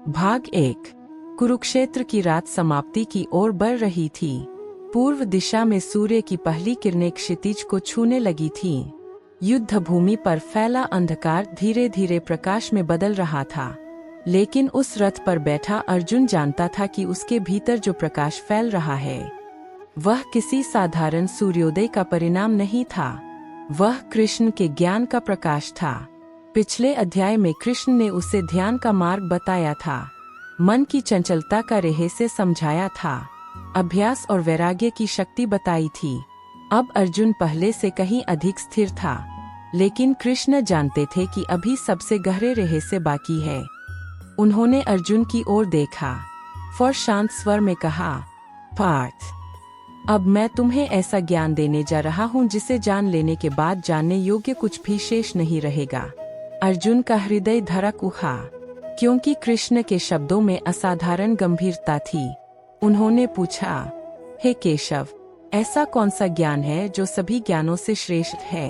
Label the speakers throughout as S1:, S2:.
S1: भाग 1। कुरुक्षेत्र की रात समाप्ति की ओर बढ़ रही थी। पूर्व दिशा में सूर्य की पहली किरणें क्षितिज को छूने लगी थीं। युद्ध भूमि पर फैला अंधकार धीरे धीरे प्रकाश में बदल रहा था, लेकिन उस रथ पर बैठा अर्जुन जानता था कि उसके भीतर जो प्रकाश फैल रहा है वह किसी साधारण सूर्योदय का परिणाम नहीं था। वह कृष्ण के ज्ञान का प्रकाश था। पिछले अध्याय में कृष्ण ने उसे ध्यान का मार्ग बताया था, मन की चंचलता का रहस्य समझाया था, अभ्यास और वैराग्य की शक्ति बताई थी। अब अर्जुन पहले से कहीं अधिक स्थिर था, लेकिन कृष्ण जानते थे कि अभी सबसे गहरे रहस्य बाकी है। उन्होंने अर्जुन की ओर देखा और शांत स्वर में कहा, पार्थ, अब मैं तुम्हें ऐसा ज्ञान देने जा रहा हूँ जिसे जान लेने के बाद जानने योग्य कुछ भी शेष नहीं रहेगा। अर्जुन का हृदय धड़क उठा, क्योंकि कृष्ण के शब्दों में असाधारण गंभीरता थी। उन्होंने पूछा, हे केशव, ऐसा कौन सा ज्ञान है जो सभी ज्ञानों से श्रेष्ठ है?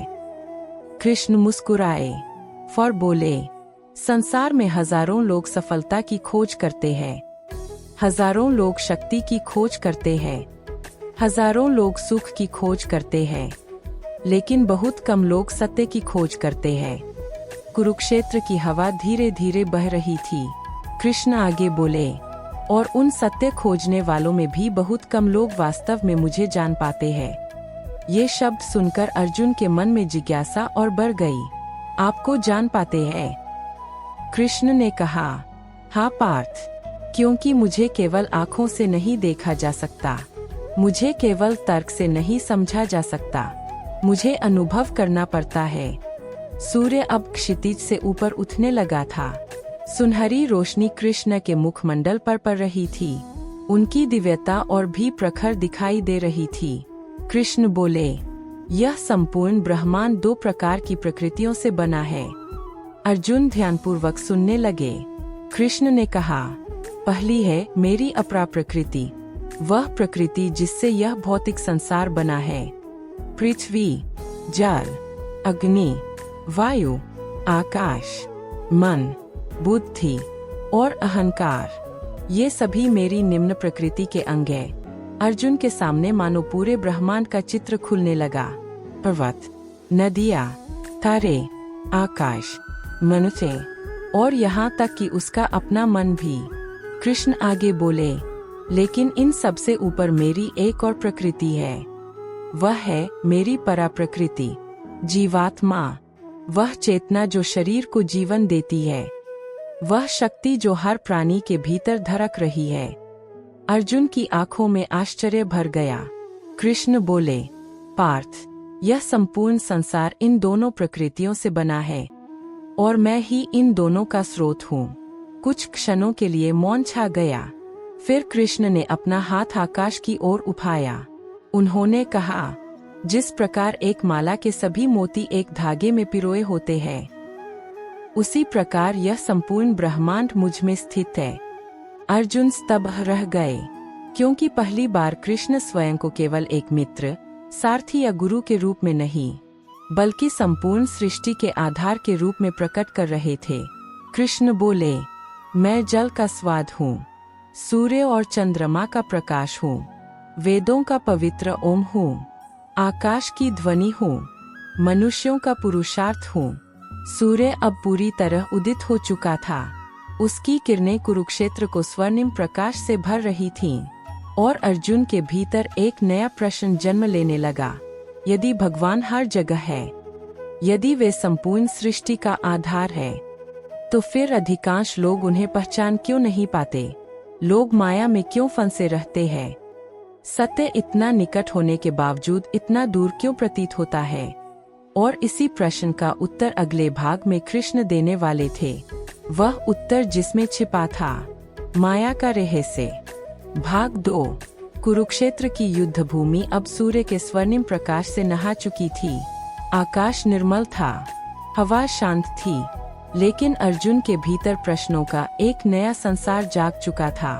S1: कृष्ण मुस्कुराए और बोले, संसार में हजारों लोग सफलता की खोज करते हैं, हजारों लोग शक्ति की खोज करते हैं, हजारों लोग सुख की खोज करते हैं, लेकिन बहुत कम लोग सत्य की खोज करते हैं। कुरुक्षेत्र की हवा धीरे धीरे बह रही थी। कृष्ण आगे बोले, और उन सत्य खोजने वालों में भी बहुत कम लोग वास्तव में मुझे जान पाते हैं। ये शब्द सुनकर अर्जुन के मन में जिज्ञासा और बढ़ गई। आपको जान पाते हैं? कृष्ण ने कहा, हाँ पार्थ, क्योंकि मुझे केवल आँखों से नहीं देखा जा सकता, मुझे केवल तर्क से नहीं समझा जा सकता, मुझे अनुभव करना पड़ता है। सूर्य अब क्षितिज से ऊपर उठने लगा था। सुनहरी रोशनी कृष्ण के मुखमंडल पर पड़ रही थी। उनकी दिव्यता और भी प्रखर दिखाई दे रही थी। कृष्ण बोले, यह संपूर्ण ब्रह्मांड दो प्रकार की प्रकृतियों से बना है। अर्जुन ध्यानपूर्वक सुनने लगे। कृष्ण ने कहा, पहली है मेरी अपरा प्रकृति, वह प्रकृति जिससे यह भौतिक संसार बना है। पृथ्वी, जल, अग्नि, वायु, आकाश, मन, बुद्धि और अहंकार, ये सभी मेरी निम्न प्रकृति के अंग हैं। अर्जुन के सामने मानो पूरे ब्रह्मांड का चित्र खुलने लगा। पर्वत, नदियाँ, तारे, आकाश, मनुष्य और यहाँ तक कि उसका अपना मन भी। कृष्ण आगे बोले, लेकिन इन सबसे ऊपर मेरी एक और प्रकृति है। वह है मेरी परा प्रकृति, जीवात्मा, वह चेतना जो शरीर को जीवन देती है, वह शक्ति जो हर प्राणी के भीतर धड़क रही है। अर्जुन की आंखों में आश्चर्य भर गया। कृष्ण बोले, पार्थ, यह संपूर्ण संसार इन दोनों प्रकृतियों से बना है और मैं ही इन दोनों का स्रोत हूँ। कुछ क्षणों के लिए मौन छा गया। फिर कृष्ण ने अपना हाथ आकाश की ओर उठाया। उन्होंने कहा, जिस प्रकार एक माला के सभी मोती एक धागे में पिरोए होते हैं, उसी प्रकार यह संपूर्ण ब्रह्मांड मुझ में स्थित है। अर्जुन स्तब्ध रह गए, क्योंकि पहली बार कृष्ण स्वयं को केवल एक मित्र, सारथी या गुरु के रूप में नहीं, बल्कि संपूर्ण सृष्टि के आधार के रूप में प्रकट कर रहे थे। कृष्ण बोले, मैं जल का स्वाद हूँ, सूर्य और चंद्रमा का प्रकाश हूँ, वेदों का पवित्र ओम हूँ, आकाश की ध्वनि हूँ, मनुष्यों का पुरुषार्थ हूँ। सूर्य अब पूरी तरह उदित हो चुका था। उसकी किरणें कुरुक्षेत्र को स्वर्णिम प्रकाश से भर रही थीं, और अर्जुन के भीतर एक नया प्रश्न जन्म लेने लगा। यदि भगवान हर जगह है, यदि वे संपूर्ण सृष्टि का आधार है, तो फिर अधिकांश लोग उन्हें पहचान क्यों नहीं पाते? लोग माया में क्यों फंसे रहते हैं? सत्य इतना निकट होने के बावजूद इतना दूर क्यों प्रतीत होता है? और इसी प्रश्न का उत्तर अगले भाग में कृष्ण देने वाले थे। वह उत्तर जिसमें छिपा था माया का रहस्य। भाग 2। कुरुक्षेत्र की युद्ध भूमि अब सूर्य के स्वर्णिम प्रकाश से नहा चुकी थी। आकाश निर्मल था, हवा शांत थी, लेकिन अर्जुन के भीतर प्रश्नों का एक नया संसार जाग चुका था।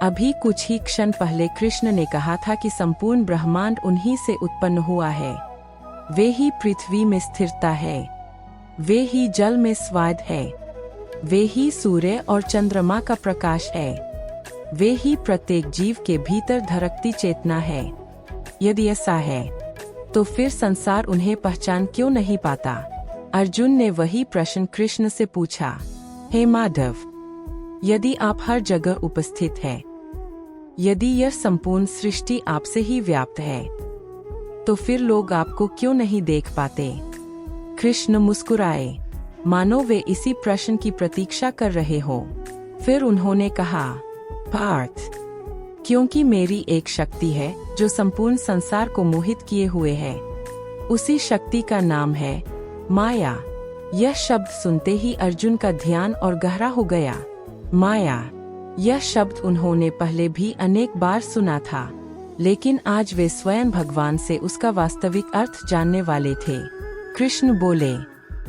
S1: अभी कुछ ही क्षण पहले कृष्ण ने कहा था कि संपूर्ण ब्रह्मांड उन्हीं से उत्पन्न हुआ है। वे ही पृथ्वी में स्थिरता है, वे ही जल में स्वाद है, वे ही सूर्य और चंद्रमा का प्रकाश है। वे ही प्रत्येक जीव के भीतर धड़कती चेतना है। यदि ऐसा है तो फिर संसार उन्हें पहचान क्यों नहीं पाता? अर्जुन ने वही प्रश्न कृष्ण से पूछा। हे माधव, यदि आप हर जगह उपस्थित हैं, यदि यह संपूर्ण सृष्टि आपसे ही व्याप्त है, तो फिर लोग आपको क्यों नहीं देख पाते? कृष्ण मुस्कुराए, मानो वे इसी प्रश्न की प्रतीक्षा कर रहे हो। फिर उन्होंने कहा, पार्थ, क्योंकि मेरी एक शक्ति है जो संपूर्ण संसार को मोहित किए हुए है। उसी शक्ति का नाम है माया। यह शब्द सुनते ही अर्जुन का ध्यान और गहरा हो गया। माया, यह शब्द उन्होंने पहले भी अनेक बार सुना था, लेकिन आज वे स्वयं भगवान से उसका वास्तविक अर्थ जानने वाले थे। कृष्ण बोले,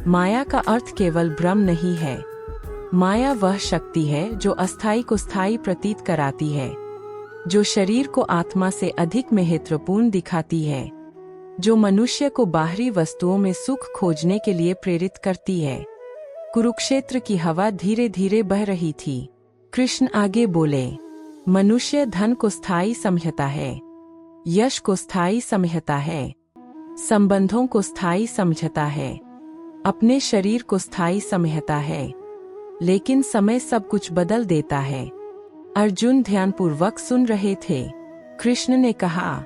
S1: माया का अर्थ केवल भ्रम नहीं है। माया वह शक्ति है जो अस्थाई को स्थायी प्रतीत कराती है, जो शरीर को आत्मा से अधिक महत्वपूर्ण दिखाती है, जो मनुष्य को बाहरी वस्तुओं में सुख खोजने के लिए प्रेरित करती है। कुरुक्षेत्र की हवा धीरे धीरे बह रही थी। कृष्ण आगे बोले, मनुष्य धन को स्थायी समझता है, यश को स्थायी समझता है, संबंधों को स्थायी समझता है, अपने शरीर को स्थायी समझता है, लेकिन समय सब कुछ बदल देता है। अर्जुन ध्यानपूर्वक सुन रहे थे। कृष्ण ने कहा,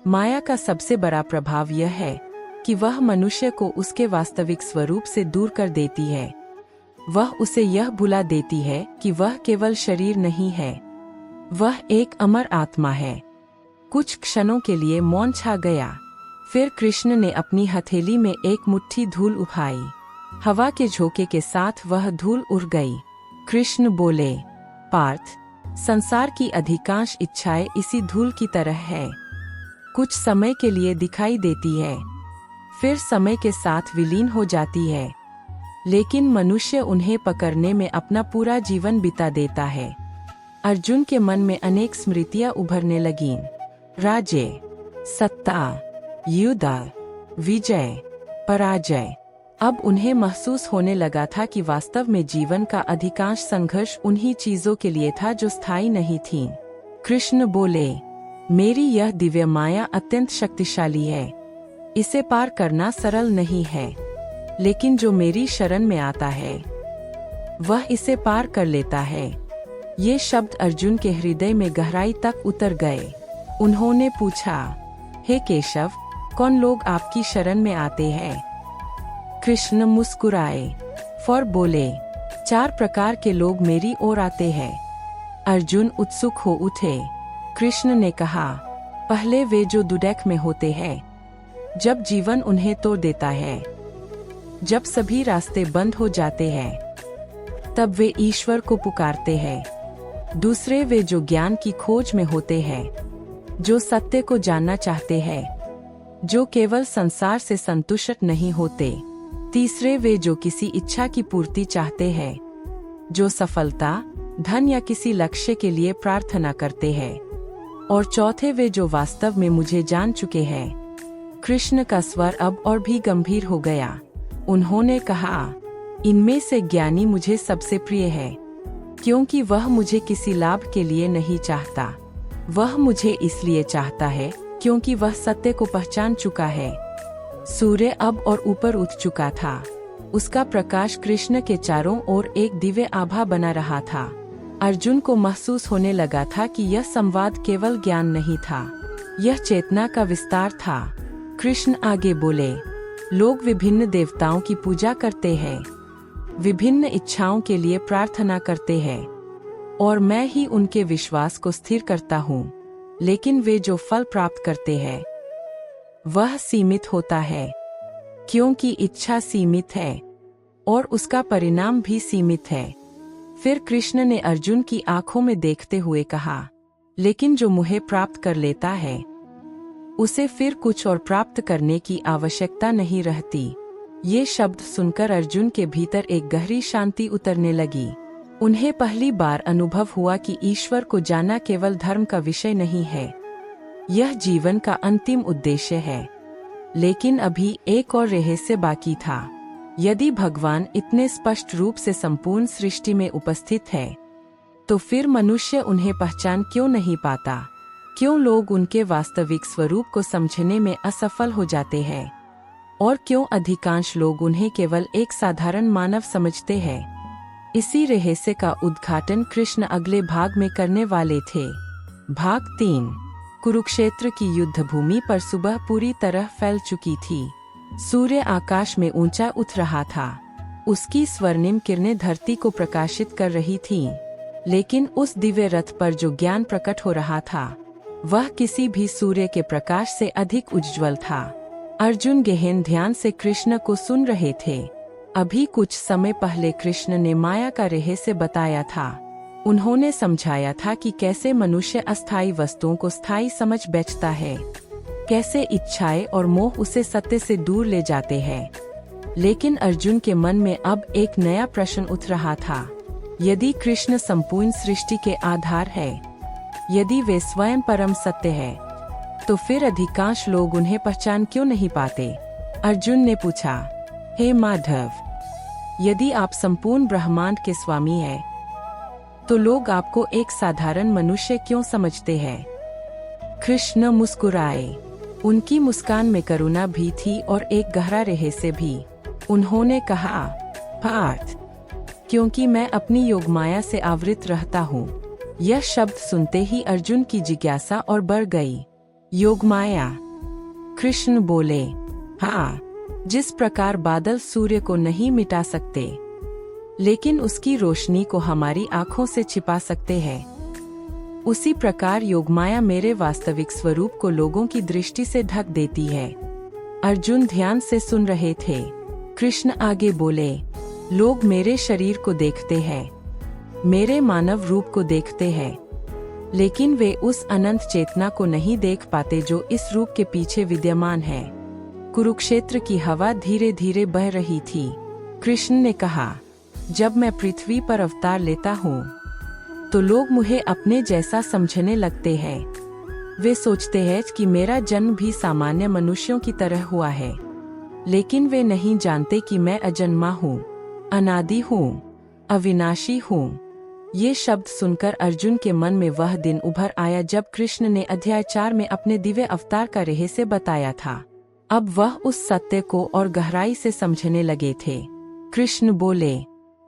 S1: माया का सबसे बड़ा प्रभाव यह है कि वह मनुष्य को उसके वास्तविक स्वरूप से दूर कर देती है। वह उसे यह भुला देती है कि वह केवल शरीर नहीं है, वह एक अमर आत्मा है। कुछ क्षणों के लिए मौन छा गया। फिर कृष्ण ने अपनी हथेली में एक मुट्ठी धूल उठाई। हवा के झोंके के साथ वह धूल उड़ गई। कृष्ण बोले, पार्थ, संसार की अधिकांश इच्छाएं इसी धूल की तरह है। कुछ समय के लिए दिखाई देती है, फिर समय के साथ विलीन हो जाती है, लेकिन मनुष्य उन्हें पकड़ने में अपना पूरा जीवन बिता देता है। अर्जुन के मन में अनेक स्मृतियां उभरने लगीं। राज्य, सत्ता, युद्ध, विजय, पराजय। अब उन्हें महसूस होने लगा था कि वास्तव में जीवन का अधिकांश संघर्ष उन्हीं चीजों के लिए था जो स्थायी नहीं थीं। कृष्ण बोले, मेरी यह दिव्य माया अत्यंत शक्तिशाली है। इसे पार करना सरल नहीं है, लेकिन जो मेरी शरण में आता है वह इसे पार कर लेता है। ये शब्द अर्जुन के हृदय में गहराई तक उतर गए। उन्होंने पूछा, हे केशव, कौन लोग आपकी शरण में आते हैं? कृष्ण मुस्कुराए और बोले, 4 प्रकार के लोग मेरी ओर आते हैं। अर्जुन उत्सुक हो उठे। कृष्ण ने कहा, पहले वे जो दुर्दशा में होते हैं, जब जीवन उन्हें तोड़ देता है, जब सभी रास्ते बंद हो जाते हैं, तब वे ईश्वर को पुकारते हैं। दूसरे वे जो ज्ञान की खोज में होते हैं, जो सत्य को जानना चाहते हैं, जो केवल संसार से संतुष्ट नहीं होते। तीसरे वे जो किसी इच्छा की पूर्ति चाहते हैं, जो सफलता, धन या किसी लक्ष्य के लिए प्रार्थना करते हैं। और चौथे वे जो वास्तव में मुझे जान चुके हैं। कृष्ण का स्वर अब और भी गंभीर हो गया। उन्होंने कहा, इनमें से ज्ञानी मुझे सबसे प्रिय है, क्योंकि वह मुझे किसी लाभ के लिए नहीं चाहता। वह मुझे इसलिए चाहता है क्योंकि वह सत्य को पहचान चुका है। सूर्य अब और ऊपर उठ चुका था। उसका प्रकाश कृष्ण के चारों ओर एक दिव्य आभा बना रहा था। अर्जुन को महसूस होने लगा था कि यह संवाद केवल ज्ञान नहीं था, यह चेतना का विस्तार था। कृष्ण आगे बोले, लोग विभिन्न देवताओं की पूजा करते हैं, विभिन्न इच्छाओं के लिए प्रार्थना करते हैं, और मैं ही उनके विश्वास को स्थिर करता हूँ। लेकिन वे जो फल प्राप्त करते हैं वह सीमित होता है, क्योंकि इच्छा सीमित है और उसका परिणाम भी सीमित है। फिर कृष्ण ने अर्जुन की आंखों में देखते हुए कहा, लेकिन जो मुझे प्राप्त कर लेता है उसे फिर कुछ और प्राप्त करने की आवश्यकता नहीं रहती। ये शब्द सुनकर अर्जुन के भीतर एक गहरी शांति उतरने लगी। उन्हें पहली बार अनुभव हुआ कि ईश्वर को जानना केवल धर्म का विषय नहीं है, यह जीवन का अंतिम उद्देश्य है। लेकिन अभी एक और रहस्य बाकी था। यदि भगवान इतने स्पष्ट रूप से संपूर्ण सृष्टि में उपस्थित है, तो फिर मनुष्य उन्हें पहचान क्यों नहीं पाता? क्यों लोग उनके वास्तविक स्वरूप को समझने में असफल हो जाते हैं? और क्यों अधिकांश लोग उन्हें केवल एक साधारण मानव समझते हैं? इसी रहस्य का उद्घाटन कृष्ण अगले भाग में करने वाले थे। भाग 3। कुरुक्षेत्र की युद्ध भूमि पर सुबह पूरी तरह फैल चुकी थी। सूर्य आकाश में ऊंचा उठ रहा था। उसकी स्वर्णिम किरणें धरती को प्रकाशित कर रही थीं, लेकिन उस दिव्य रथ पर जो ज्ञान प्रकट हो रहा था, वह किसी भी सूर्य के प्रकाश से अधिक उज्ज्वल था। अर्जुन गहन ध्यान से कृष्ण को सुन रहे थे। अभी कुछ समय पहले कृष्ण ने माया का रहस्य बताया था। उन्होंने समझाया था कि कैसे मनुष्य अस्थायी वस्तुओं को स्थायी समझ बैठता है, कैसे इच्छाएं और मोह उसे सत्य से दूर ले जाते हैं। लेकिन अर्जुन के मन में अब एक नया प्रश्न उठ रहा था। यदि कृष्ण संपूर्ण सृष्टि के आधार है, यदि वे स्वयं परम सत्य है, तो फिर अधिकांश लोग उन्हें पहचान क्यों नहीं पाते? अर्जुन ने पूछा, हे माधव, यदि आप संपूर्ण ब्रह्मांड के स्वामी हैं, तो लोग आपको एक साधारण मनुष्य क्यों समझते हैं? कृष्ण मुस्कुराए। उनकी मुस्कान में करुणा भी थी और एक गहरा रहस्य भी। उन्होंने कहा, पार्थ, क्योंकि मैं अपनी योगमाया से आवृत रहता हूँ। यह शब्द सुनते ही अर्जुन की जिज्ञासा और बढ़ गई। योगमाया? कृष्ण बोले, हाँ, जिस प्रकार बादल सूर्य को नहीं मिटा सकते, लेकिन उसकी रोशनी को हमारी आँखों से छिपा सकते हैं, उसी प्रकार योगमाया मेरे वास्तविक स्वरूप को लोगों की दृष्टि से ढक देती है। अर्जुन ध्यान से सुन रहे थे। कृष्ण आगे बोले, लोग मेरे शरीर को देखते हैं, मेरे मानव रूप को देखते हैं, लेकिन वे उस अनंत चेतना को नहीं देख पाते जो इस रूप के पीछे विद्यमान है। कुरुक्षेत्र की हवा धीरे धीरे बह रही थी। कृष्ण ने कहा, जब मैं पृथ्वी पर अवतार लेता हूँ, तो लोग मुझे अपने जैसा समझने लगते हैं। वे सोचते हैं कि मेरा जन्म भी सामान्य मनुष्यों की तरह हुआ है, लेकिन वे नहीं जानते कि मैं अजन्मा हूँ, अनादि हूँ, अविनाशी हूँ। ये शब्द सुनकर अर्जुन के मन में वह दिन उभर आया जब कृष्ण ने अध्याय 4 में अपने दिव्य अवतार का रहस्य बताया था। अब वह उस सत्य को और गहराई से समझने लगे थे। कृष्ण बोले,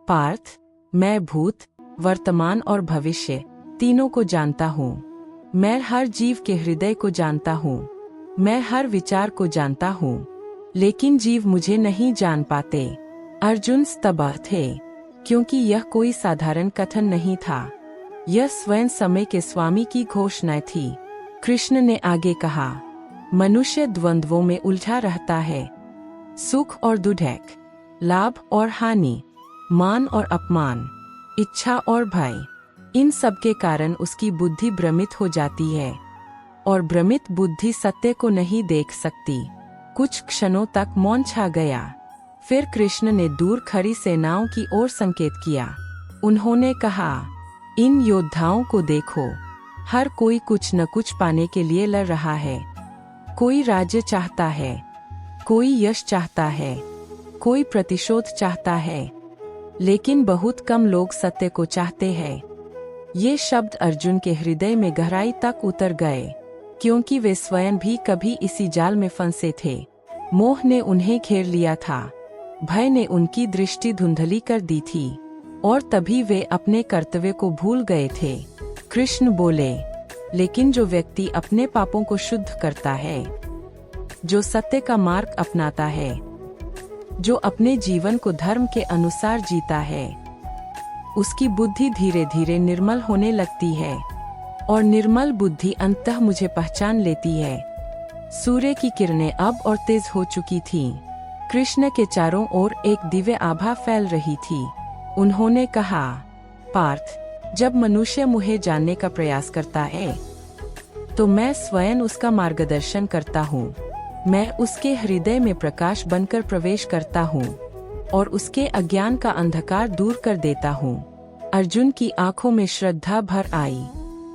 S1: पार्थ, मैं भूत, वर्तमान और भविष्य तीनों को जानता हूँ। मैं हर जीव के हृदय को जानता हूँ। मैं हर विचार को जानता हूँ, लेकिन जीव मुझे नहीं जान पाते। अर्जुन स्तब्ध थे, क्योंकि यह कोई साधारण कथन नहीं था। यह स्वयं समय के स्वामी की घोषणा थी। कृष्ण ने आगे कहा, मनुष्य द्वंद्वों में उलझा रहता है, सुख और दुख, लाभ और हानि, मान और अपमान, इच्छा और भय। इन सब के कारण उसकी बुद्धि भ्रमित हो जाती है, और भ्रमित बुद्धि सत्य को नहीं देख सकती। कुछ क्षणों तक मौन छा गया। फिर कृष्ण ने दूर खड़ी सेनाओं की ओर संकेत किया। उन्होंने कहा, इन योद्धाओं को देखो, हर कोई कुछ न कुछ पाने के लिए लड़ रहा है। कोई राज्य चाहता है, कोई यश चाहता है, कोई प्रतिशोध चाहता है, लेकिन बहुत कम लोग सत्य को चाहते हैं। ये शब्द अर्जुन के हृदय में गहराई तक उतर गए, क्योंकि वे स्वयं भी कभी इसी जाल में फंसे थे। मोह ने उन्हें घेर लिया था, भय ने उनकी दृष्टि धुंधली कर दी थी, और तभी वे अपने कर्तव्य को भूल गए थे। कृष्ण बोले, लेकिन जो व्यक्ति अपने पापों को शुद्ध करता है, जो सत्य का मार्ग अपनाता है, जो अपने जीवन को धर्म के अनुसार जीता है, उसकी बुद्धि धीरे धीरे निर्मल होने लगती है, और निर्मल बुद्धि अंततः मुझे पहचान लेती है। सूर्य की किरणें अब और तेज हो चुकी थीं। कृष्ण के चारों ओर एक दिव्य आभा फैल रही थी। उन्होंने कहा, पार्थ, जब मनुष्य मुझे जानने का प्रयास करता है, तो मैं स्वयं उसका मार्गदर्शन करता हूँ। मैं उसके हृदय में प्रकाश बनकर प्रवेश करता हूँ, और उसके अज्ञान का अंधकार दूर कर देता हूँ। अर्जुन की आंखों में श्रद्धा भर आई।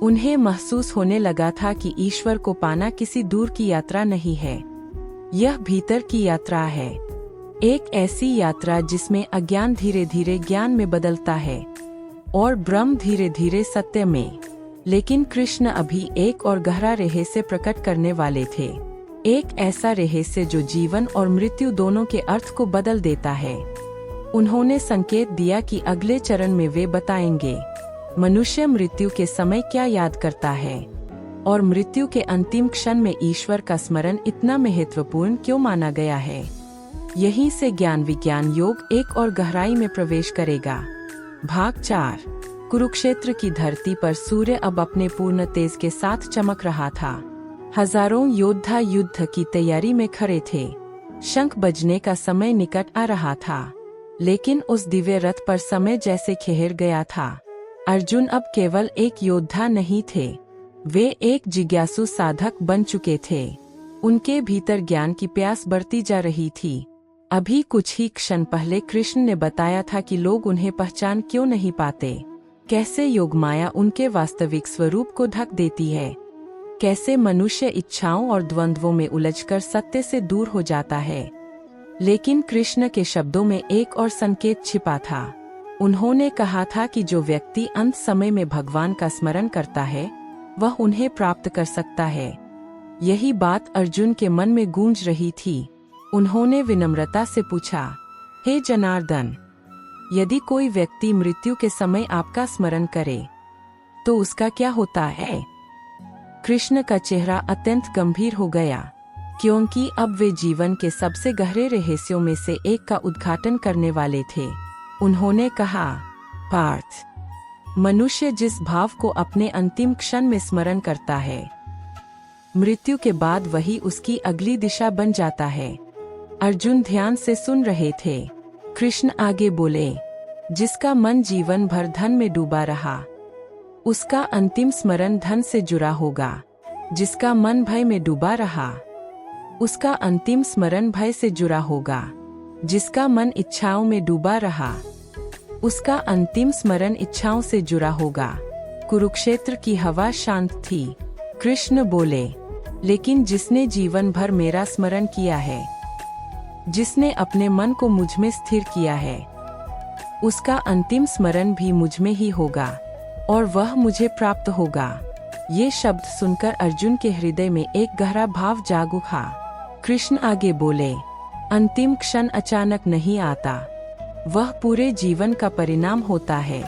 S1: उन्हें महसूस होने लगा था कि ईश्वर को पाना किसी दूर की यात्रा नहीं है, यह भीतर की यात्रा है। एक ऐसी यात्रा जिसमें अज्ञान धीरे धीरे ज्ञान में बदलता है और ब्रह्म धीरे धीरे सत्य में। लेकिन कृष्ण अभी एक और गहरा रहस्य प्रकट करने वाले थे, एक ऐसा रहस्य जो जीवन और मृत्यु दोनों के अर्थ को बदल देता है। उन्होंने संकेत दिया कि अगले चरण में वे बताएंगे मनुष्य मृत्यु के समय क्या याद करता है और मृत्यु के अंतिम क्षण में ईश्वर का स्मरण इतना महत्वपूर्ण क्यों माना गया है। यहीं से ज्ञान विज्ञान योग एक और गहराई में प्रवेश करेगा। भाग 4। कुरुक्षेत्र की धरती पर सूर्य अब अपने पूर्ण तेज के साथ चमक रहा था। हजारों योद्धा युद्ध की तैयारी में खड़े थे। शंख बजने का समय निकट आ रहा था, लेकिन उस दिव्य रथ पर समय जैसे ठहर गया था। अर्जुन अब केवल एक योद्धा नहीं थे, वे एक जिज्ञासु साधक बन चुके थे। उनके भीतर ज्ञान की प्यास बढ़ती जा रही थी। अभी कुछ ही क्षण पहले कृष्ण ने बताया था कि लोग उन्हें पहचान क्यों नहीं पाते, कैसे योगमाया उनके वास्तविक स्वरूप को ढक देती है, कैसे मनुष्य इच्छाओं और द्वंद्वों में उलझकर सत्य से दूर हो जाता है। लेकिन कृष्ण के शब्दों में एक और संकेत छिपा था। उन्होंने कहा था कि जो व्यक्ति अंत समय में भगवान का स्मरण करता है वह उन्हें प्राप्त कर सकता है। यही बात अर्जुन के मन में गूंज रही थी। उन्होंने विनम्रता से पूछा, हे जनार्दन, यदि कोई व्यक्ति मृत्यु के समय आपका स्मरण करे तो उसका क्या होता है? कृष्ण का चेहरा अत्यंत गंभीर हो गया, क्योंकि अब वे जीवन के सबसे गहरे रहस्यों में से एक का उद्घाटन करने वाले थे। उन्होंने कहा, पार्थ, मनुष्य जिस भाव को अपने अंतिम क्षण में स्मरण करता है, मृत्यु के बाद वही उसकी अगली दिशा बन जाता है। अर्जुन ध्यान से सुन रहे थे। कृष्ण आगे बोले, जिसका मन जीवन भर धन में डूबा रहा, उसका अंतिम स्मरण धन से जुड़ा होगा। जिसका मन भय में डूबा रहा, उसका अंतिम स्मरण भय से जुड़ा होगा। जिसका मन इच्छाओं में डूबा रहा, उसका अंतिम स्मरण इच्छाओं से जुड़ा होगा। कुरुक्षेत्र की हवा शांत थी। कृष्ण बोले, लेकिन जिसने जीवन भर मेरा स्मरण किया है, जिसने अपने मन को मुझ में स्थिर किया है, उसका अंतिम स्मरण भी मुझ में ही होगा और वह मुझे प्राप्त होगा। ये शब्द सुनकर अर्जुन के हृदय में एक गहरा भाव जाग उठा। कृष्ण आगे बोले, अंतिम क्षण अचानक नहीं आता, वह पूरे जीवन का परिणाम होता है।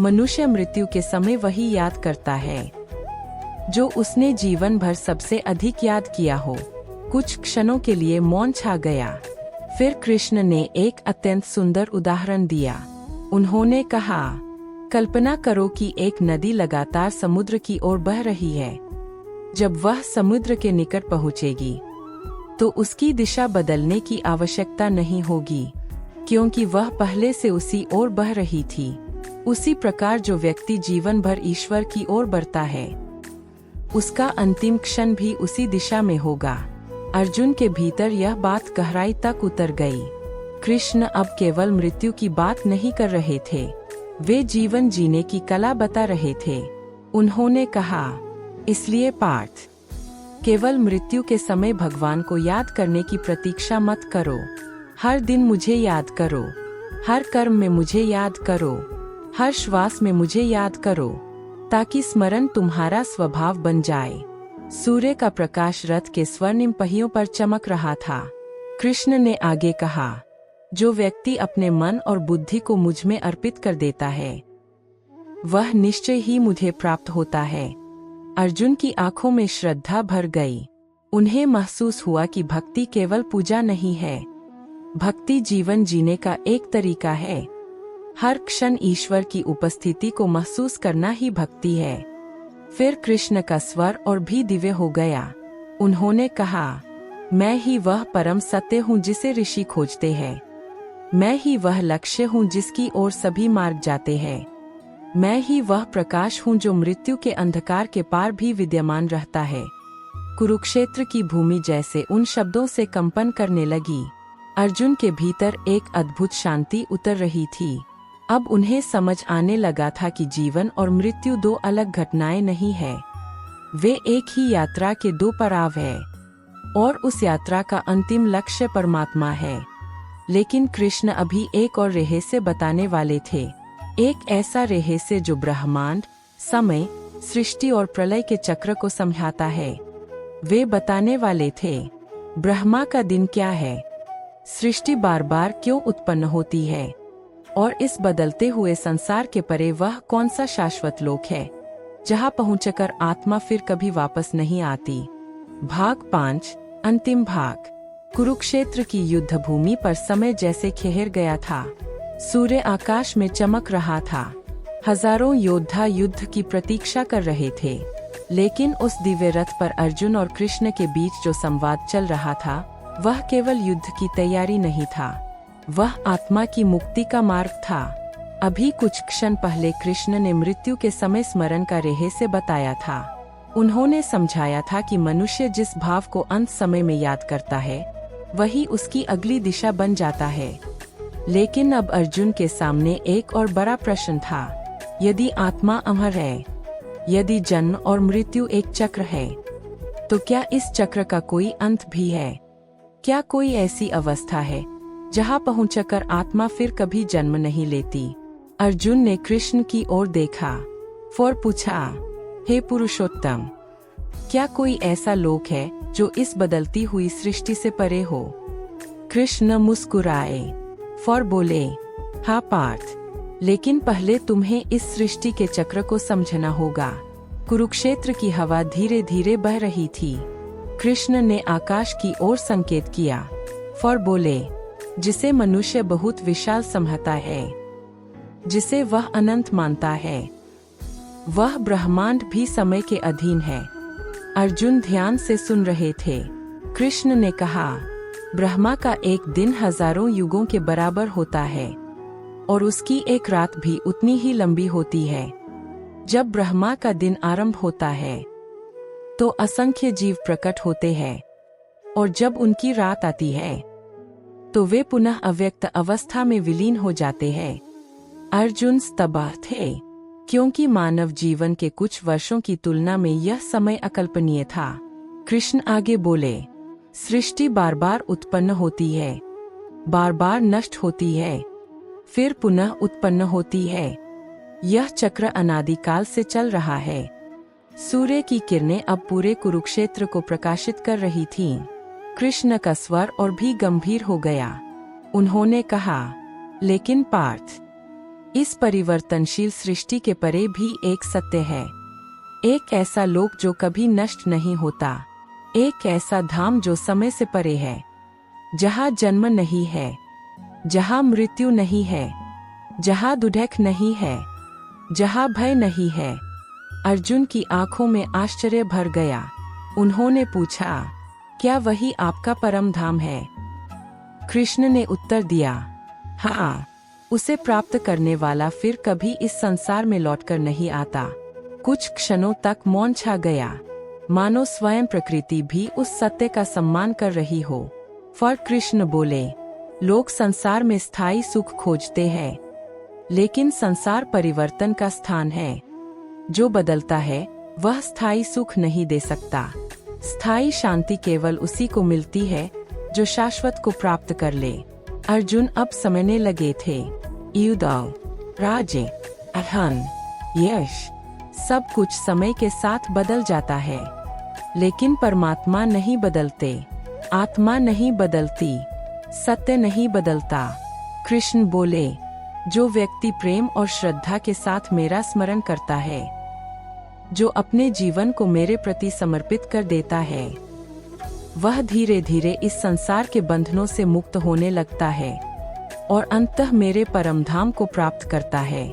S1: मनुष्य मृत्यु के समय वही याद करता है जो उसने जीवन भर सबसे अधिक याद किया हो। कुछ क्षणों के लिए मौन छा गया। फिर कृष्ण ने एक अत्यंत सुंदर उदाहरण दिया। उन्होंने कहा, कल्पना करो कि एक नदी लगातार समुद्र की ओर बह रही है। जब वह समुद्र के निकट पहुंचेगी तो उसकी दिशा बदलने की आवश्यकता नहीं होगी, क्योंकि वह पहले से उसी ओर बह रही थी। उसी प्रकार जो व्यक्ति जीवन भर ईश्वर की ओर बढ़ता है, उसका अंतिम क्षण भी उसी दिशा में होगा। अर्जुन के भीतर यह बात गहराई तक उतर गई। कृष्ण अब केवल मृत्यु की बात नहीं कर रहे थे, वे जीवन जीने की कला बता रहे थे। उन्होंने कहा, इसलिए पार्थ, केवल मृत्यु के समय भगवान को याद करने की प्रतीक्षा मत करो। हर दिन मुझे याद करो, हर कर्म में मुझे याद करो, हर श्वास में मुझे याद करो, ताकि स्मरण तुम्हारा स्वभाव बन जाए। सूर्य का प्रकाश रथ के स्वर्णिम पहियों पर चमक रहा था। कृष्ण ने आगे कहा, जो व्यक्ति अपने मन और बुद्धि को मुझ में अर्पित कर देता है, वह निश्चय ही मुझे प्राप्त होता है। अर्जुन की आंखों में श्रद्धा भर गई। उन्हें महसूस हुआ कि भक्ति केवल पूजा नहीं है, भक्ति जीवन जीने का एक तरीका है। हर क्षण ईश्वर की उपस्थिति को महसूस करना ही भक्ति है। फिर कृष्ण का स्वर और भी दिव्य हो गया। उन्होंने कहा, मैं ही वह परम सत्य हूँ जिसे ऋषि खोजते हैं। मैं ही वह लक्ष्य हूँ जिसकी ओर सभी मार्ग जाते हैं। मैं ही वह प्रकाश हूँ जो मृत्यु के अंधकार के पार भी विद्यमान रहता है। कुरुक्षेत्र की भूमि जैसे उन शब्दों से कंपन करने लगी। अर्जुन के भीतर एक अद्भुत शांति उतर रही थी। अब उन्हें समझ आने लगा था कि जीवन और मृत्यु दो अलग घटनाएं नहीं है, वे एक ही यात्रा के दो पड़ाव है और उस यात्रा का अंतिम लक्ष्य परमात्मा है। लेकिन कृष्ण अभी एक और रहस्य बताने वाले थे, एक ऐसा रहस्य जो ब्रह्मांड, समय, सृष्टि और प्रलय के चक्र को समझाता है। वे बताने वाले थे, ब्रह्मा का दिन क्या है, सृष्टि बार बार क्यों उत्पन्न होती है, और इस बदलते हुए संसार के परे वह कौन सा शाश्वत लोक है जहाँ पहुंचकर आत्मा फिर कभी वापस नहीं आती। भाग 5, अंतिम भाग। कुरुक्षेत्र की युद्ध भूमि पर समय जैसे ठहर गया था। सूर्य आकाश में चमक रहा था। हजारों योद्धा युद्ध की प्रतीक्षा कर रहे थे, लेकिन उस दिव्य रथ पर अर्जुन और कृष्ण के बीच जो संवाद चल रहा था, वह केवल युद्ध की तैयारी नहीं था, वह आत्मा की मुक्ति का मार्ग था। अभी कुछ क्षण पहले कृष्ण ने मृत्यु के समय स्मरण का रहस्य बताया था। उन्होंने समझाया था कि मनुष्य जिस भाव को अंत समय में याद करता है, वही उसकी अगली दिशा बन जाता है। लेकिन अब अर्जुन के सामने एक और बड़ा प्रश्न था, यदि आत्मा अमर है, यदि जन्म और मृत्यु एक चक्र है, तो क्या इस चक्र का कोई अंत भी है? क्या कोई ऐसी अवस्था है जहां पहुंचकर आत्मा फिर कभी जन्म नहीं लेती? अर्जुन ने कृष्ण की ओर देखा और पूछा, हे पुरुषोत्तम, क्या कोई ऐसा लोक है जो इस बदलती हुई सृष्टि से परे हो? कृष्ण मुस्कुराए और बोले, हाँ पार्थ, लेकिन पहले तुम्हें इस सृष्टि के चक्र को समझना होगा। कुरुक्षेत्र की हवा धीरे धीरे बह रही थी। कृष्ण ने आकाश की ओर संकेत किया और बोले, जिसे मनुष्य बहुत विशाल समझता है, जिसे वह अनंत मानता है, वह ब्रह्मांड भी समय के अधीन है। अर्जुन ध्यान से सुन रहे थे। कृष्ण ने कहा, ब्रह्मा का एक दिन हजारों युगों के बराबर होता है, और उसकी एक रात भी उतनी ही लंबी होती है। जब ब्रह्मा का दिन आरंभ होता है, तो असंख्य जीव प्रकट होते हैं, और जब उनकी रात आती है, तो वे पुनः अव्यक्त अवस्था में विलीन हो जाते हैं। अर्जुन स्तब्ध थे, क्योंकि मानव जीवन के कुछ वर्षों की तुलना में यह समय अकल्पनीय था। कृष्ण आगे बोले, सृष्टि बार बार उत्पन्न होती है, बार बार नष्ट होती है, फिर पुनः उत्पन्न होती है। यह चक्र अनादिकाल से चल रहा है। सूर्य की किरणें अब पूरे कुरुक्षेत्र को प्रकाशित कर रही थीं। कृष्ण का स्वर और भी गंभीर हो गया। उन्होंने कहा, लेकिन पार्थ, इस परिवर्तनशील सृष्टि के परे भी एक सत्य है, एक ऐसा लोक जो कभी नष्ट नहीं होता, एक ऐसा धाम जो समय से परे है, जहाँ जन्म नहीं है, जहाँ मृत्यु नहीं है, जहाँ दुर्दशा नहीं है, जहाँ भय नहीं है। अर्जुन की आंखों में आश्चर्य भर गया। उन्होंने पूछा, क्या वही आपका परम धाम है? कृष्ण ने उत्तर दिया, हाँ, उसे प्राप्त करने वाला फिर कभी इस संसार में लौटकर नहीं आता। कुछ क्षणों तक मौन छा गया, मानो स्वयं प्रकृति भी उस सत्य का सम्मान कर रही हो। फिर कृष्ण बोले, लोग संसार में स्थायी सुख खोजते हैं, लेकिन संसार परिवर्तन का स्थान है। जो बदलता है वह स्थायी सुख नहीं दे सकता। स्थायी शांति केवल उसी को मिलती है जो शाश्वत को प्राप्त कर ले। अर्जुन अब समझने लगे थे, युद्ध, राज्य, धन, यश, सब कुछ समय के साथ बदल जाता है, लेकिन परमात्मा नहीं बदलते, आत्मा नहीं बदलती, सत्य नहीं बदलता। कृष्ण बोले, जो व्यक्ति प्रेम और श्रद्धा के साथ मेरा स्मरण करता है, जो अपने जीवन को मेरे प्रति समर्पित कर देता है, वह धीरे धीरे इस संसार के बंधनों से मुक्त होने लगता है और अंततः मेरे परम धाम को प्राप्त करता है।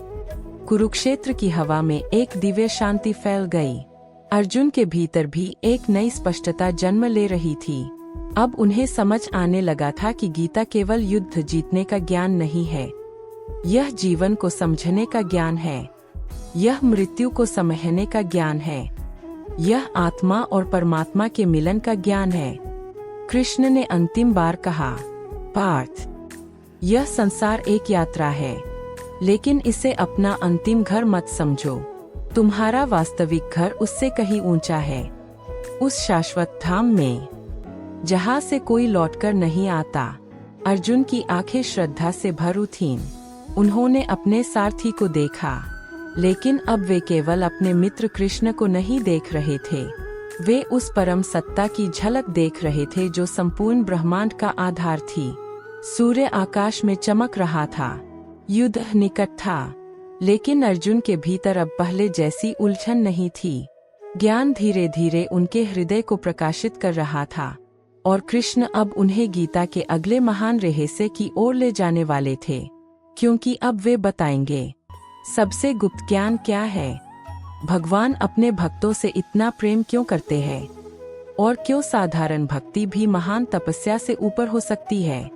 S1: कुरुक्षेत्र की हवा में एक दिव्य शांति फैल गई। अर्जुन के भीतर भी एक नई स्पष्टता जन्म ले रही थी। अब उन्हें समझ आने लगा था कि गीता केवल युद्ध जीतने का ज्ञान नहीं है, यह जीवन को समझने का ज्ञान है, यह मृत्यु को समझने का ज्ञान है, यह आत्मा और परमात्मा के मिलन का ज्ञान है। कृष्ण ने अंतिम बार कहा, पार्थ, यह संसार एक यात्रा है, लेकिन इसे अपना अंतिम घर मत समझो। तुम्हारा वास्तविक घर उससे कहीं ऊंचा है, उस शाश्वत धाम में, जहाँ से कोई लौटकर नहीं आता। अर्जुन की आंखें श्रद्धा से भर उठीं। उन्होंने अपने सारथी को देखा, लेकिन अब वे केवल अपने मित्र कृष्ण को नहीं देख रहे थे। वे उस परम सत्ता की झलक देख रहे थे जो संपूर्ण ब्रह्मांड का आधार थी। सूर्य आकाश में चमक रहा था, युद्ध निकट था, लेकिन अर्जुन के भीतर अब पहले जैसी उलझन नहीं थी। ज्ञान धीरे धीरे उनके हृदय को प्रकाशित कर रहा था, और कृष्ण अब उन्हें गीता के अगले महान रहस्य की ओर ले जाने वाले थे, क्योंकि अब वे बताएंगे सबसे गुप्त ज्ञान क्या है, भगवान अपने भक्तों से इतना प्रेम क्यों करते हैं, और क्यों साधारण भक्ति भी महान तपस्या से ऊपर हो सकती है।